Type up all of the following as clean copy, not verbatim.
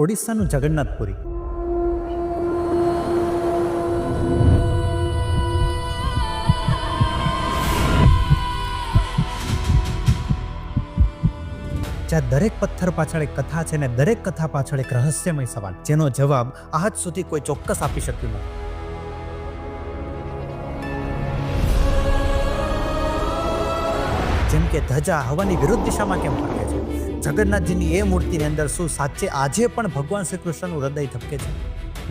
ઓડિશાનું જગન્નાથપુરી. જ્યાં દરેક પથ્થર પાછળ એક કથા છે ને દરેક કથા પાછળ એક રહસ્યમય સવાલ, જેનો જવાબ આજ સુધી કોઈ ચોક્કસ આપી શક્યું નથી. જેમ કે ધજા હવાની વિરુદ્ધ દિશામાં કેમ ફરકે છે? જગન્નાથજીની એ મૂર્તિની અંદર શું સાચે આજે પણ ભગવાન શ્રી કૃષ્ણનું હૃદય ધબકે છે?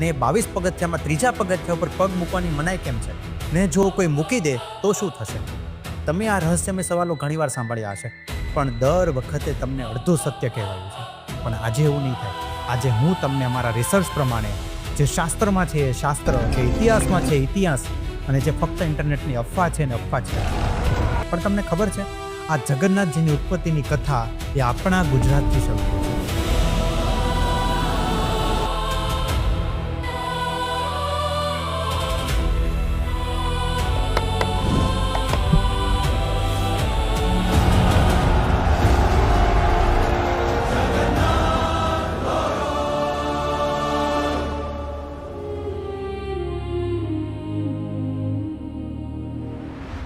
ને 22 પગથિયામાં ત્રીજા પગથિયા ઉપર પગ મૂકવાની મનાઈ કેમ છે? ને જો કોઈ મૂકી દે તો શું થશે? તમે આ રહસ્યમય સવાલો ઘણીવાર સાંભળ્યા હશે, પણ દર વખતે તમને અડધું સત્ય કહેવાયું છે. પણ આજે એવું નહીં થાય. આજે હું તમને અમારા રિસર્ચ પ્રમાણે જે શાસ્ત્રમાં છે એ શાસ્ત્ર, જે ઇતિહાસમાં છે ઇતિહાસ, અને જે ફક્ત ઇન્ટરનેટની અફવા છે ને અફવા છે. પણ તમને ખબર છે, આ જગન્નાથજીની ઉત્પત્તિની કથા એ આપણા ગુજરાતથી શરૂ થઈ છે.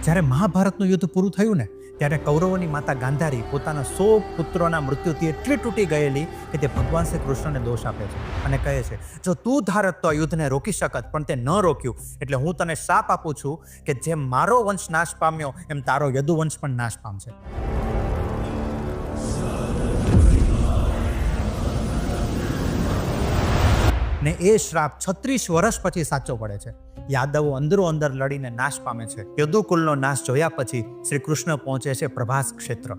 જ્યારે મહાભારતનું યુદ્ધ પૂરું થયું ને, ત્યારે કૌરવોની માતા ગાંધારી પોતાના 100 પુત્રોના મૃત્યુથી એટલી તૂટી ગયેલી કે તે ભગવાન શ્રી કૃષ્ણને દોષ આપે છે અને કહે છે, જો તું ધારત તો આ યુદ્ધને રોકી શકત, પણ તે ન રોક્યું, એટલે હું તને શાપ આપું છું કે જેમ મારો વંશ નાશ પામ્યો એમ તારો યદુવંશ પણ નાશ પામશે. ને એ શ્રાપ 36 વર્ષ પછી સાચો પડે છે. યાદવો અંદરો અંદર લડીને નાશ પામે છે. યદુકુલનો નાશ જોયા પછી શ્રી કૃષ્ણ પહોંચે છે પ્રભાસ ક્ષેત્ર,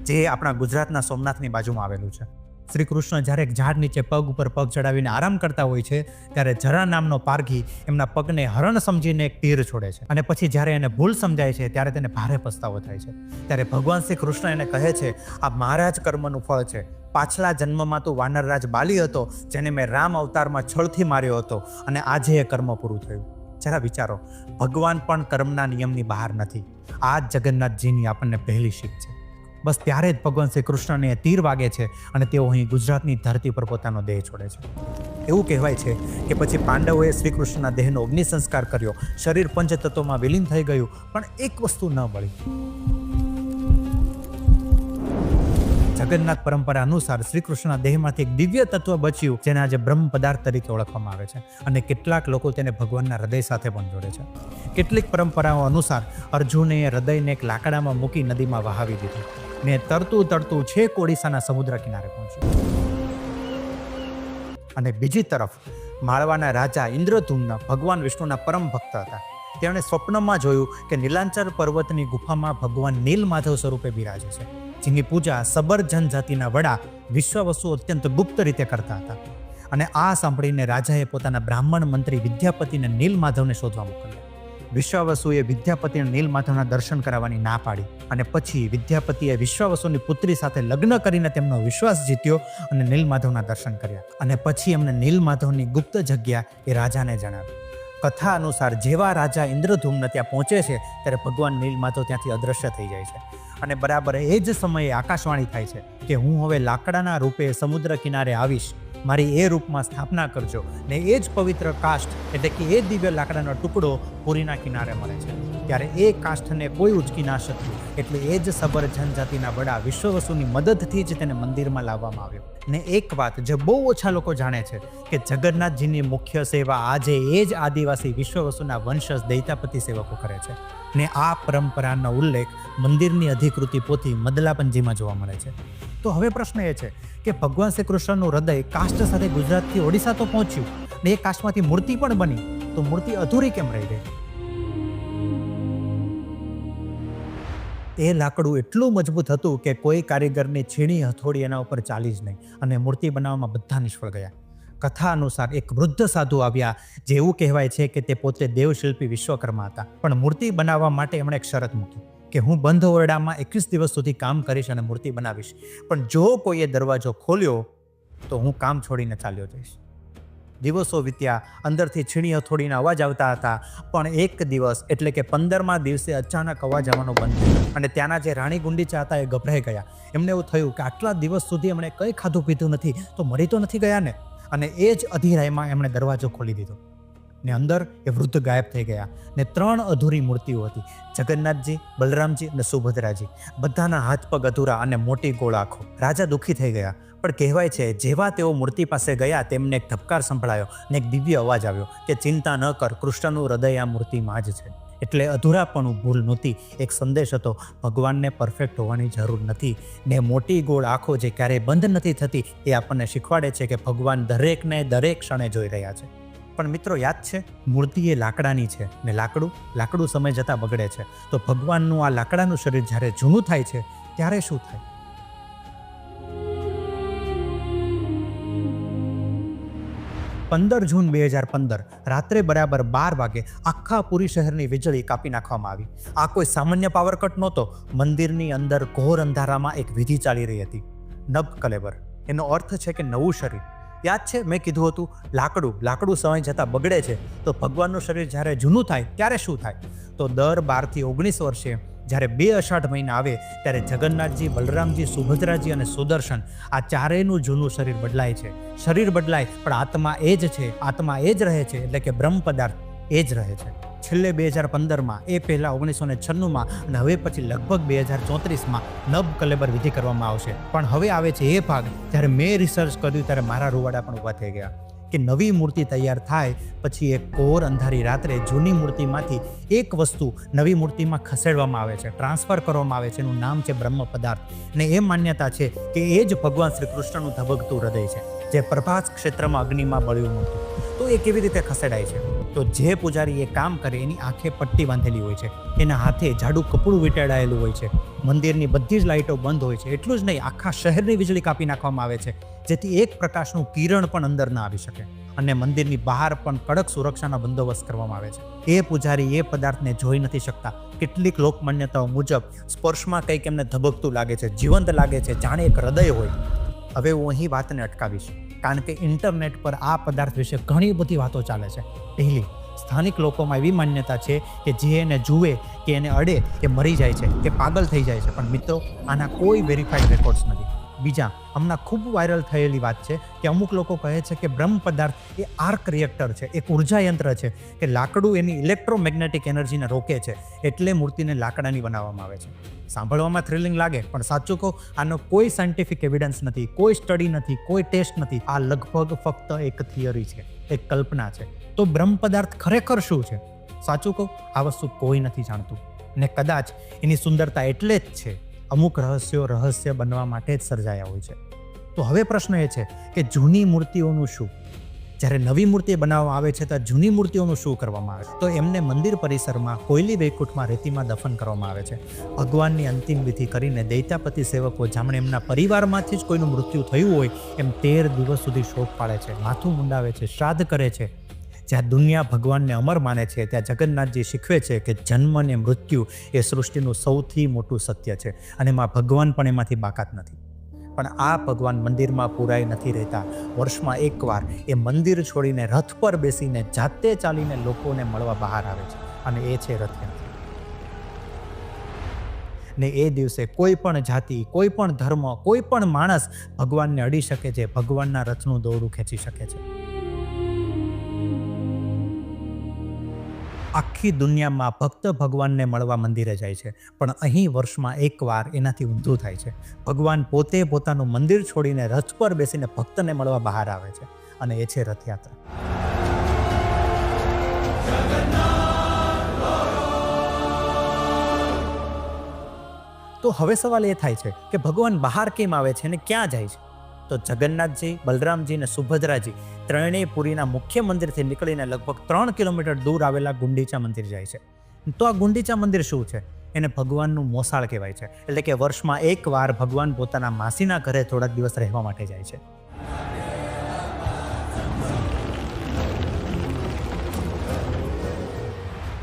જે આપણા ગુજરાતના સોમનાથની બાજુમાં આવેલું છે. શ્રી કૃષ્ણ જ્યારે એક ઝાડ નીચે પગ ઉપર પગ ચડાવીને આરામ કરતા હોય છે, ત્યારે જરા નામનો પારઘી એમના પગને હરણ સમજીને એક તીર છોડે છે. અને પછી જ્યારે એને ભૂલ સમજાય છે, ત્યારે તેને ભારે પસ્તાવો થાય છે. ત્યારે ભગવાન શ્રી કૃષ્ણ એને કહે છે, આ મારા જ કર્મનું ફળ છે. પાછલા જન્મમાં તું વાનરરાજ બાલી હતો, જેને મેં રામ અવતારમાં છળથી માર્યો હતો, અને આજે એ કર્મ પૂરું થયું. જરા વિચારો, ભગવાન પણ કર્મના નિયમની બહાર નથી. આ જ જગન્નાથજીની આપણને પહેલી શીખ છે. બસ ત્યારે જ ભગવાન શ્રી કૃષ્ણને તીર વાગે છે અને તેઓ અહીં ગુજરાતની ધરતી પર પોતાનો દેહ છોડે છે. એવું કહેવાય છે કે પછી પાંડવોએ શ્રી કૃષ્ણના દેહનો અગ્નિ સંસ્કાર કર્યો, શરીર પંચતત્વમાં વિલીન થઈ ગયું, પણ એક વસ્તુ ન મળી. જગન્નાથ પરંપરા અનુસાર શ્રી કૃષ્ણના દેહમાંથી એક દિવ્ય તત્વ બચ્યું, જેને આજે બ્રહ્મ પદાર્થ તરીકે ઓળખવામાં આવે છે, અને કેટલાક લોકો તેને ભગવાનના હૃદય સાથે પણ જોડે છે. કેટલીક પરંપરાઓ અનુસાર અર્જુને હૃદયને એક લાકડામાં મૂકી નદીમાં વહાવી દીધું, ને તરતું તરતું છેક ઓડિશાના સમુદ્ર કિનારે પહોંચ્યું. અને બીજી તરફ માળવાના રાજા ઇન્દ્રધૂમ્ન ભગવાન વિષ્ણુના પરમ ભક્ત હતા. તેમણે સ્વપ્નમાં જોયું કે નીલાંચર પર્વતની ગુફામાં ભગવાન નીલમાધવ સ્વરૂપે બિરાજે છે, જેની પૂજા સબર જનજાતિના વડા વિશ્વાવસુ અત્યંત ગુપ્ત રીતે કરતા હતા. અને આ સાંભળીને રાજાએ પોતાના બ્રાહ્મણ મંત્રી વિદ્યાપતિને નીલમાધવને શોધવા મોકલ્યા. વિશ્વાવસુએ વિદ્યાપતિને નીલમાધવના દર્શન કરાવવાની ના પાડી, અને પછી વિદ્યાપતિએ વિશ્વાવસુની પુત્રી સાથે લગ્ન કરીને તેમનો વિશ્વાસ જીત્યો અને નીલમાધવના દર્શન કર્યા. અને પછી એમને નીલમાધવની ગુપ્ત જગ્યા એ રાજાને જણાવી. કથા અનુસાર જેવા રાજા ઇન્દ્રધૂમ્ન ત્યાં પહોંચે છે, ત્યારે ભગવાન નીલમાધવ ત્યાંથી અદ્રશ્ય થઈ જાય છે. અને બરાબર એ જ સમયે આકાશવાણી થાય છે કે હું હવે લાકડાના રૂપે સમુદ્ર કિનારે આવીશ, મારી એ રૂપમાં સ્થાપના કરજો. ને એ જ પવિત્ર કાષ્ઠ એટલે કે એ દિવ્ય લાકડાનો ટુકડો પુરીના કિનારે મળે છે. ત્યારે એ કાષ્ઠને કોઈ ઉચકી ના શક્યું, એટલે એ જ સબર જનજાતિના વડા વિશ્વવસુની મદદથી જ તેને મંદિરમાં લાવવામાં આવ્યો. ને એક વાત જે બહુ ઓછા લોકો જાણે છે કે જગન્નાથજીની મુખ્ય સેવા આજે એ જ આદિવાસી વિશ્વવસુના વંશજ દૈતાપતિ સેવકો કરે છે. ને આ પરંપરાનો ઉલ્લેખ મંદિરની અધિકૃતિ પોથી મદલાપંજીમાં જોવા મળે છે. તો હવે પ્રશ્ન એ છે કે ભગવાન શ્રી કૃષ્ણનું હૃદય કાષ્ઠ સાથે ગુજરાતથી ઓડિશા તો પહોંચ્યું, ને એ કાષ્ઠમાંથી મૂર્તિ પણ બની, તો મૂર્તિ અધૂરી કેમ રહી ગઈ? એ લાકડું એટલું મજબૂત હતું કે કોઈ કારીગરની છીણી હથોડી એના ઉપર ચાલી જ નહીં, અને મૂર્તિ બનાવવામાં બધા નિષ્ફળ ગયા. કથા અનુસાર એક વૃદ્ધ સાધુ આવ્યા, જે એવું કહેવાય છે કે તે પોતે દેવશિલ્પી વિશ્વકર્મા હતા, પણ મૂર્તિ બનાવવા માટે એમણે એક શરત મૂકી કે હું બંધ ઓરડામાં 21 દિવસ સુધી કામ કરીશ અને મૂર્તિ બનાવીશ, પણ જો કોઈએ દરવાજો ખોલ્યો તો હું કામ છોડીને ચાલ્યો જઈશ. દિવસો વીત્યા, અંદરથી છીણી હથોડીના અવાજ આવતા હતા, પણ એક દિવસ એટલે કે 15મા દિવસે અચાનક અવાજ આવવાનો બંધ થયો અને ત્યાંના જે રાણી ગુંડીચા હતા એ ગભરાઈ ગયા. એમને એવું થયું કે આટલા દિવસ સુધી એમણે કંઈ ખાધું પીધું નથી, તો મરી તો નથી ગયા ને. અને એ જ અધીરાઈમાં એમણે દરવાજો ખોલી દીધો ને અંદર એ વૃદ્ધ ગાયબ થઈ ગયા ને 3 અધૂરી મૂર્તિઓ હતી, જગન્નાથજી, બલરામજી અને સુભદ્રાજી. બધાના હાથ પગ અધૂરા અને મોટી ગોળ આંખો. રાજા દુઃખી થઈ ગયા, પણ કહેવાય છે જેવા તેઓ મૂર્તિ પાસે ગયા તેમને એક ધબકાર સંભળાયો ને એક દિવ્ય અવાજ આવ્યો કે ચિંતા ન કર, કૃષ્ણનું હૃદય આ મૂર્તિમાં જ છે. એટલે અધૂરાપણું ભૂલ નહોતી, એક સંદેશ હતો, ભગવાનને પરફેક્ટ હોવાની જરૂર નથી. ને મોટી ગોળ આંખો જે ક્યારેય બંધ નથી થતી એ આપણને શીખવાડે છે કે ભગવાન દરેકને દરેક ક્ષણે જોઈ રહ્યા છે. પણ મિત્રો યાદ છે, મૂર્તિ એ લાકડાની છે ને લાકડું સમય જતાં બગડે છે. તો ભગવાનનું આ લાકડાનું શરીર જ્યારે જૂનું થાય છે ત્યારે શું થાય? 15 જૂન 2015 રાત્રે બરાબર 12 વાગે આખા પુરી શહેરની વીજળી કાપી નાખવામાં આવી. આ કોઈ સામાન્ય પાવર કટ નહોતો. મંદિરની અંદર ઘોર અંધારામાં એક વિધિ ચાલી રહી હતી, નબ કલેબર. એનો અર્થ છે કે નવું શરીર. યાદ છે મેં કીધું હતું લાકડું સમય જતાં બગડે છે, તો ભગવાનનું શરીર જ્યારે જૂનું થાય ત્યારે શું થાય? તો દર 12 થી 19 વર્ષે જ્યારે 2 અષાઢ મહિના આવે ત્યારે જગન્નાથજી, બલરામજી, સુભદ્રાજી અને સુદર્શન આ ચારેયનું જૂનું શરીર બદલાય છે. શરીર બદલાય પણ આત્મા એ જ છે, આત્મા એ જ રહે છે, એટલે કે બ્રહ્મ પદાર્થ એ જ રહે છે. છેલ્લે 2015માં, એ પહેલાં 1996માં અને હવે પછી લગભગ 2034માં નબ કલેબર વિધિ કરવામાં આવશે. પણ હવે આવે છે એ ભાગ જ્યારે મેં રિસર્ચ કર્યું ત્યારે મારા રૂવાડા પણ ઊભા થઈ ગયા કે નવી મૂર્તિ તૈયાર થાય પછી એક ઘોર અંધારી રાત્રે જૂની મૂર્તિમાંથી એક વસ્તુ નવી મૂર્તિમાં ખસેડવામાં આવે છે, ટ્રાન્સફર કરવામાં આવે છે. એનું નામ છે બ્રહ્મ પદાર્થ. ને એ માન્યતા છે કે એ જ ભગવાન શ્રી કૃષ્ણનું ધબકતું હૃદય છે, જે પ્રભાસ ક્ષેત્રમાં અગ્નિમાં બળ્યું નહોતું. તો એ કેવી રીતે ખસેડાય છે? તો જે પૂજારી એ કામ કરે એની આંખે પટ્ટી બાંધેલી હોય છે, એના હાથે જાડું કપડું વીંટાળાયેલું હોય છે, મંદિરની બધી જ લાઇટો બંધ હોય છે. એટલું જ નહીં, આખા શહેરની વીજળી કાપી નાખવામાં આવે છે, જેથી એક પ્રકાશનું કિરણ પણ અંદર ના આવી શકે. અને મંદિરની બહાર પણ કડક સુરક્ષાના બંદોબસ્ત કરવામાં આવે છે. એ પૂજારી એ પદાર્થને જોઈ નથી શકતા. કેટલીક લોકમાન્યતાઓ મુજબ સ્પર્શમાં કંઈક એમને ધબકતું લાગે છે, જીવંત લાગે છે, જાણે એક હૃદય હોય. હવે હું અહીં વાતને અટકાવીશ, કારણ કે ઇન્ટરનેટ પર આ પદાર્થ વિશે ઘણી બધી વાતો ચાલે છે. પહેલી, સ્થાનિક લોકોમાં એવી માન્યતા છે કે જે એને જુએ કે એને અડે એ મરી જાય છે કે પાગલ થઈ જાય છે. પણ મિત્રો, આના કોઈ વેરીફાઈડ રેકોર્ડ્સ નથી. બીજા, હમણાં ખૂબ વાયરલ થયેલી વાત છે કે અમુક લોકો કહે છે કે બ્રહ્મ પદાર્થ એ આર્ક રિએક્ટર છે, એક ઉર્જા યંત્ર છે, કે લાકડું એની ઇલેક્ટ્રોમેગ્નેટિક એનર્જીને રોકે છે, એટલે મૂર્તિને લાકડાની બનાવવામાં આવે છે. સાંભળવામાં થ્રિલિંગ લાગે, પણ સાચું કહું, આનો કોઈ સાયન્ટિફિક એવિડન્સ નથી, કોઈ સ્ટડી નથી, કોઈ ટેસ્ટ નથી. આ લગભગ ફક્ત એક થિયરી છે, એક કલ્પના છે. તો બ્રહ્મ પદાર્થ ખરેખર શું છે? સાચું કહું, આ વસ્તુ કોઈ નથી જાણતું. ને કદાચ એની સુંદરતા એટલે જ છે, અમુક રહસ્યો રહસ્ય બનવા માટે જ સર્જાયા હોય છે. તો હવે પ્રશ્ન એ છે કે જૂની મૂર્તિઓનું શું? જ્યારે નવી મૂર્તિ બનાવવામાં આવે છે ત્યારે જૂની મૂર્તિઓનું શું કરવામાં આવે છે? તો એમને મંદિર પરિસરમાં કોયલી વૈકુંઠમાં રેતીમાં દફન કરવામાં આવે છે. ભગવાનની અંતિમ વિધિ કરીને દૈત્યાપતિ સેવકો જાણે એમના પરિવારમાંથી જ કોઈનું મૃત્યુ થયું હોય એમ 13 દિવસ સુધી શોક પાડે છે, માથું મુંડાવે છે, શ્રાદ્ધ કરે છે. જ્યાં દુનિયા ભગવાનને અમર માને છે, ત્યાં જગન્નાથજી શીખવે છે કે જન્મ અને મૃત્યુ એ સૃષ્ટિનું સૌથી મોટું સત્ય છે અને એમાં ભગવાન પણ એમાંથી બાકાત નથી. પણ આ ભગવાન મંદિરમાં પુરાઈ નથી રહેતા. વર્ષમાં એકવાર એ મંદિર છોડીને રથ પર બેસીને જાતે ચાલીને લોકોને મળવા બહાર આવે છે, અને એ છે રથયાત્રા. ને એ દિવસે કોઈ પણ જાતિ, કોઈ પણ ધર્મ, કોઈ પણ માણસ ભગવાનને અડી શકે છે, ભગવાનના રથનું દોરડું ખેંચી શકે છે. આખી દુનિયામાં ભક્ત ભગવાનને મળવા મંદિરે જાય છે, પણ અહીં વર્ષમાં એકવાર એનાથી ઊંધું થાય છે. ભગવાન પોતે પોતાનું મંદિર છોડીને રથ પર બેસીને ભક્તને મળવા બહાર આવે છે, અને એ છે રથયાત્રા. તો હવે સવાલ એ થાય છે કે ભગવાન બહાર કેમ આવે છે અને ક્યાં જાય છે? તો જગન્નાથજી, બલરામજી અને સુભદ્રાજી ત્રણેય પુરીના મુખ્ય મંદિરથી નીકળીને લગભગ 3 કિલોમીટર દૂર આવેલા ગુંડીચા મંદિર જાય છે. તો આ ગુંડીચા મંદિર શું છે? એને ભગવાનનું મોસાળ કહેવાય છે. એટલે કે વર્ષમાં એકવાર ભગવાન પોતાના માસીના ઘરે થોડાક દિવસ રહેવા માટે જાય છે.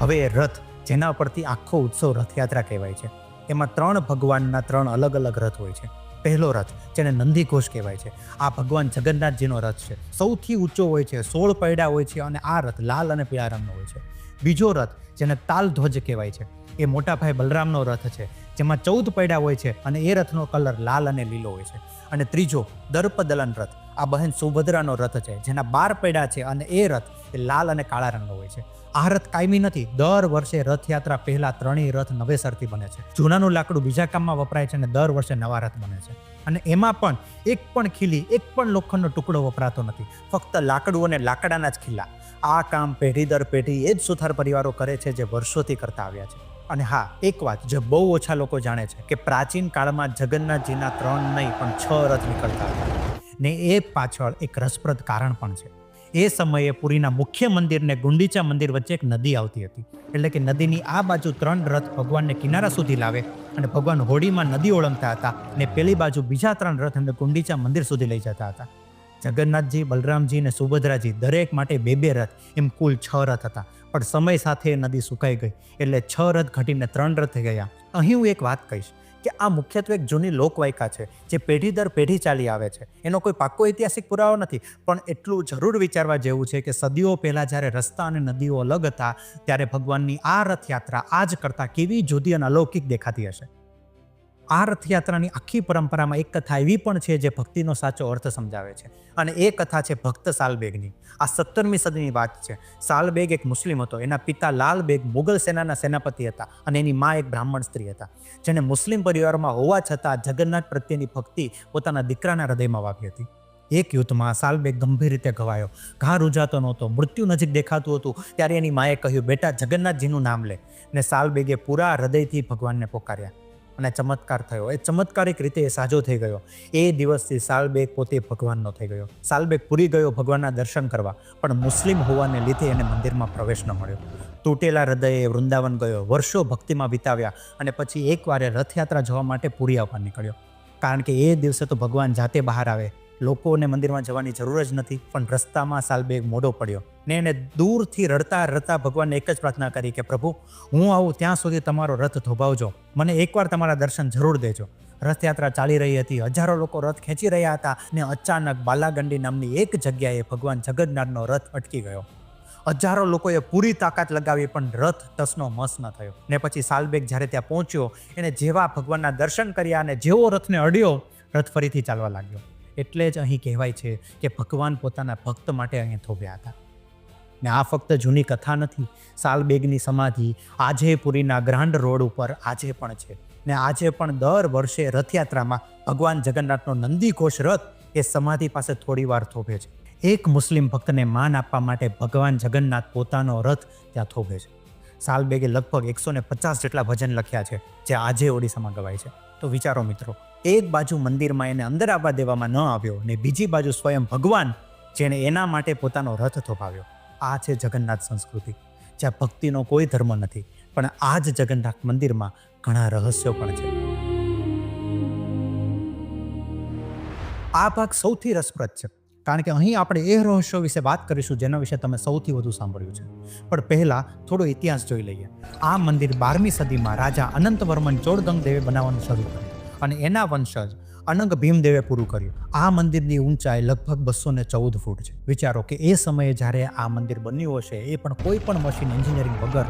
હવે એ રથ, જેના પરથી આખો ઉત્સવ રથયાત્રા કહેવાય છે, એમાં 3 ભગવાનના 3 અલગ અલગ રથ હોય છે. પહેલો રથ જેને નંદી ઘોષ કહેવાય છે, આ ભગવાન જગન્નાથજીનો રથ છે. સૌથી ઊંચો હોય છે, 16 પૈડા હોય છે અને આ રથ લાલ અને પીળા રંગનો હોય છે. બીજો રથ જેને તાલ ધ્વજ કહેવાય છે, એ મોટા ભાઈ બલરામનો રથ છે, જેમાં 14 પૈડા હોય છે અને એ રથનો કલર લાલ અને લીલો હોય છે. અને ત્રીજો દર્પદલન રથ, આ બહેન સુભદ્રાનો રથ છે, જેના 12 પૈડા છે અને એ રથ એ લાલ અને કાળા રંગનો હોય છે. આ રથ કાયમી નથી, દર વર્ષે રથયાત્રા પહેલા ત્રણેય રથ નવેસરથી બને છે. જૂનાનું લાકડું બીજા કામમાં વપરાય છે અને દર વર્ષે નવા રથ બને છે. અને એમાં પણ એક પણ ખીલી, એક પણ લોખંડનો ટુકડો વપરાતો નથી, ફક્ત લાકડું અને લાકડાના જ ખીલા. આ કામ પેઢી દર પેઢી એ જ સુથાર પરિવારો કરે છે, જે વર્ષોથી કરતા આવ્યા છે. અને હા, એક વાત જે બહુ ઓછા લોકો જાણે છે કે પ્રાચીન કાળમાં જગન્નાથજીના 3 નહીં પણ 6 રથ નીકળતા હતા. ને એ પાછળ એક રસપ્રદ કારણ પણ છે. એ સમયે પુરીના મુખ્ય મંદિરને ગુંડીચા મંદિર વચ્ચે એક નદી આવતી હતી. એટલે કે નદીની આ બાજુ 3 રથ ભગવાનને કિનારા સુધી લાવે અને ભગવાન હોડીમાં નદી ઓળંગતા હતા, ને પેલી બાજુ બીજા 3 રથ એમને ગુંડીચા મંદિર સુધી લઈ જતા હતા. જગન્નાથજી, બલરામજી અને સુભદ્રાજી દરેક માટે 2 રથ, એમ કુલ 6 રથ હતા. પણ સમય સાથે નદી સુકાઈ ગઈ એટલે 6 રથ ઘટીને 3 રથ થઈ ગયા. અહીં હું એક વાત કહીશ કે આ મુખ્યત્વે એક જૂની લોકવાયકા છે, જે પેઢી દર પેઢી ચાલી આવે છે. એનો કોઈ પાક્કો ઐતિહાસિક પુરાવો નથી, પણ એટલું જરૂર વિચારવા જેવું છે કે સદીઓ પહેલાં જ્યારે રસ્તા અને નદીઓ અલગ હતા, ત્યારે ભગવાનની આ રથયાત્રા આજ કરતાં કેવી જુદી અને અલૌકિક દેખાતી હશે. આ રથયાત્રાની આખી પરંપરામાં એક કથા એવી પણ છે જે ભક્તિનો સાચો અર્થ સમજાવે છે, અને એ કથા છે ભક્ત સાલબેગની. આ 17મી સદીની વાત છે. સાલબેગ એક મુસ્લિમ હતો. એના પિતા લાલબેગ મુગલ સેનાના સેનાપતિ હતા અને એની મા એક બ્રાહ્મણ સ્ત્રી હતા, જેને મુસ્લિમ પરિવારમાં હોવા છતાં જગન્નાથ પ્રત્યેની ભક્તિ પોતાના દીકરાના હૃદયમાં વાવી હતી. એક યુદ્ધમાં સાલબેગ ગંભીર રીતે ઘવાયો. ઘા રૂજાતો નહોતો, મૃત્યુ નજીક દેખાતું હતું. ત્યારે એની માએ કહ્યું, બેટા જગન્નાથજીનું નામ લે. ને સાલબેગે પૂરા હૃદયથી ભગવાનને પોકાર્યા અને ચમત્કાર થયો. એ ચમત્કારિક રીતે એ સાજો થઈ ગયો. એ દિવસથી સાલબેગ પોતે ભગવાનનો થઈ ગયો. સાલબેગ પૂરી ગયો ભગવાનના દર્શન કરવા, પણ મુસ્લિમ હોવાને લીધે એને મંદિરમાં પ્રવેશ ન મળ્યો. તૂટેલા હૃદયે વૃંદાવન ગયો, વર્ષો ભક્તિમાં વિતાવ્યા અને પછી એકવાર રથયાત્રા જોવા માટે પૂરી આવવા નીકળ્યો. કારણ કે એ દિવસે તો ભગવાન જાતે બહાર આવે, લોકોને મંદિરમાં જવાની જરૂર જ નથી. પણ રસ્તામાં સાલબેગ મોડો પડ્યો ને એને દૂરથી રડતા રડતા ભગવાનને એક જ પ્રાર્થના કરી કે પ્રભુ, હું આવું ત્યાં સુધી તમારો રથ થોભાવજો, મને એકવાર તમારા દર્શન જરૂર દેજો. રથયાત્રા ચાલી રહી હતી, હજારો લોકો રથ ખેંચી રહ્યા હતા ને અચાનક બાલાગંડી નામની એક જગ્યાએ ભગવાન જગન્નાથનો રથ અટકી ગયો. હજારો લોકોએ પૂરી તાકાત લગાવી પણ રથ ટસનો મસ ન થયો. ને પછી સાલબેગ જ્યારે ત્યાં પહોંચ્યો, એને જેવા ભગવાનના દર્શન કર્યા અને જેવો રથને અડ્યો, રથ ફરીથી ચાલવા લાગ્યો. એટલે જ અહીં કહેવાય છે કે ભગવાન પોતાના ભક્ત માટે અહીં થોભ્યા હતા. ને આ ફક્ત જૂની કથા નથી. સાલબેગની સમાધિ આજે પુરીના ગ્રાન્ડ રોડ ઉપર આજે પણ છે. ને આજે પણ દર વર્ષે રથયાત્રામાં ભગવાન જગન્નાથનો નંદી ઘોષ રથ એ સમાધિ પાસે થોડી વાર થોભે છે. એક મુસ્લિમ ભક્તને માન આપવા માટે ભગવાન જગન્નાથ પોતાનો રથ ત્યાં થોભે છે. સાલબેગે લગભગ 150 જેટલા ભજન લખ્યા છે, જે આજે ઓડિશામાં ગવાય છે. તો વિચારો મિત્રો, એક બાજુ મંદિરમાં એને અંદર આવવા દેવામાં ન આવ્યો ને બીજી બાજુ સ્વયં ભગવાન જેણે એના માટે પોતાનો રથ થોભાવ્યો. આ છે જગન્નાથ સંસ્કૃતિ, જ્યાં ભક્તિનો કોઈ ધર્મ નથી, પણ આ જ જગન્નાથ મંદિરમાં ઘણા રહસ્યો પણ છે. આ ભાગ સૌથી રસપ્રદ છે, કારણ કે અહીં આપણે એ રહસ્યો વિશે વાત કરીશું જેના વિશે તમે સૌથી વધુ સાંભળ્યું છે. પણ પહેલાં થોડો ઇતિહાસ જોઈ લઈએ. આ મંદિર 12મી સદીમાં રાજા અનંતવર્મન ચોડગંગ દેવે બનાવવાનું શરૂ કર્યું અને એના વંશજ અનંગ ભીમદેવે પૂરું કર્યું. આ મંદિરની ઊંચાઈ લગભગ 214 ફૂટ છે. વિચારો કે એ સમયે જ્યારે આ મંદિર બન્યું હશે, એ પણ કોઈ પણ મશીન એન્જિનિયરિંગ વગર,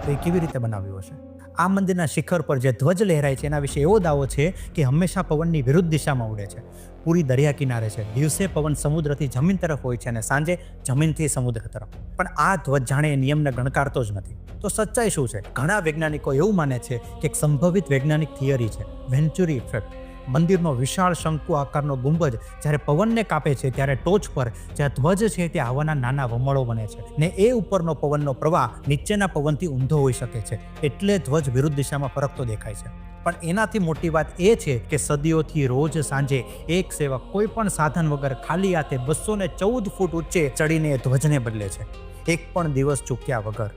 તો એ કેવી રીતે બનાવ્યું હશે? આ મંદિરના શિખર પર જે ધ્વજ લહેરાય છે એના વિશે એવો દાવો છે કે હંમેશા પવનની વિરુદ્ધ દિશામાં ઉડે છે. પૂરી દરિયા કિનારે છે. દિવસે પવન સમુદ્રથી જમીન તરફ હોય છે અને સાંજે જમીનથી સમુદ્ર તરફ. પણ આ ધ્વજ જાણે એ નિયમને ગણકારતો જ નથી. તો સચ્ચાઈ શું છે? ઘણા વૈજ્ઞાનિકો એવું માને છે કે એક સંભવિત વૈજ્ઞાનિક થિયરી છે, વેન્ચુરી ઇફેક્ટ. મંદિરનો વિશાળ શંકુ આકારનો ગુંબજ જ્યારે પવનને કાપે છે, ત્યારે ટોચ પર જ્યાં ધ્વજ છે ત્યાં હવાના નાના વમળો બને છે ને એ ઉપરનો પવનનો પ્રવાહ નીચેના પવનથી ઊંધો હોઈ શકે છે. એટલે ધ્વજ વિરુદ્ધ દિશામાં ફરકતો દેખાય છે. પણ એનાથી મોટી વાત એ છે કે સદીઓથી રોજ સાંજે એક સેવક કોઈ પણ સાધન વગર ખાલી હાથે 214 ફૂટ ઊંચે ચડીને એ ધ્વજને બદલે છે. એક પણ દિવસ ચૂક્યા વગર.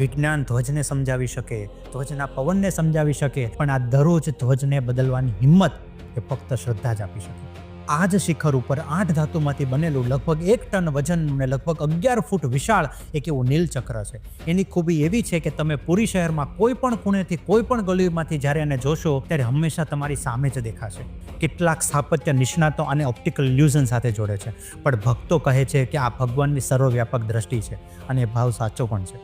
વિજ્ઞાન ધ્વજને સમજાવી શકે, ધ્વજના પવનને સમજાવી શકે, પણ આ દરરોજ ધ્વજને બદલવાની હિંમત એ ફક્ત શ્રદ્ધા જ આપી શકે. આ જ શિખર ઉપર 8 ધાતુમાંથી બનેલું લગભગ 1 ટન વજનનું ને લગભગ 11 ફૂટ વિશાળ એક એવું નીલચક્ર છે. એની ખૂબી એવી છે કે તમે પુરી શહેરમાં કોઈ પણ ખૂણેથી કોઈ પણ ગલીમાંથી જ્યારે એને જોશો ત્યારે હંમેશા તમારી સામે જ દેખાશે. કેટલાક સ્થાપત્ય નિષ્ણાતો આને ઓપ્ટિકલ ઇલ્યુઝન સાથે જોડે છે, પણ ભક્તો કહે છે કે આ ભગવાનની સર્વવ્યાપક દ્રષ્ટિ છે અને એ ભાવ સાચો પણ છે.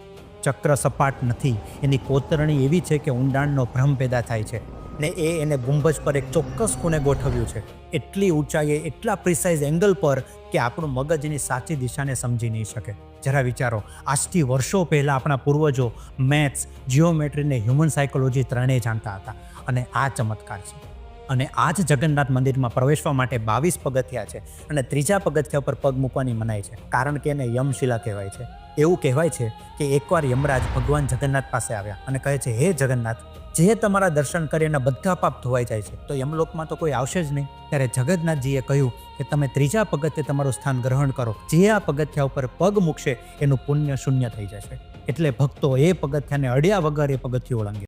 ચક્ર સપાટ નથી, એની કોતરણી એવી છે કે ઊંડાણનો ભ્રમ પેદા થાય છે ને એને ગુંબજ પર એક ચોક્કસ ખૂણે ગોઠવ્યું છે, એટલી ઊંચાઈએ, એટલા પ્રિસાઇઝ એંગલ પર કે આપણું મગજ એની સાચી દિશાને સમજી નહીં શકે. જરા વિચારો, આજથી વર્ષો પહેલાં આપણા પૂર્વજો મેથ્સ, જિયોમેટ્રી ને હ્યુમન સાયકોલોજી ત્રણેય જાણતા હતા અને આ ચમત્કાર છે. અને આ જ જગન્નાથ મંદિરમાં પ્રવેશવા માટે 22 પગથિયા છે અને ત્રીજા પગથિયા પર પગ મૂકવાની મનાઈ છે, કારણ કે એને યમશિલા કહેવાય છે. એવું કહેવાય છે કે એકવાર યમરાજ ભગવાન જગન્નાથ પાસે આવ્યા અને કહે છે, હે જગન્નાથ, જે તમારા દર્શન કરી એના બધા પાપ ધોવાઈ જાય છે, તો યમલોકમાં તો કોઈ આવશે જ નહીં. ત્યારે જગન્નાથજીએ કહ્યું કે તમે ત્રીજા પગથિયે તમારું સ્થાન ગ્રહણ કરો, જે આ પગથિયા ઉપર પગ મૂકશે એનું પુણ્ય શૂન્ય થઈ જશે. એટલે ભક્તો એ પગથિયાને અડ્યા વગર એ પગથિયું ઓળંગે.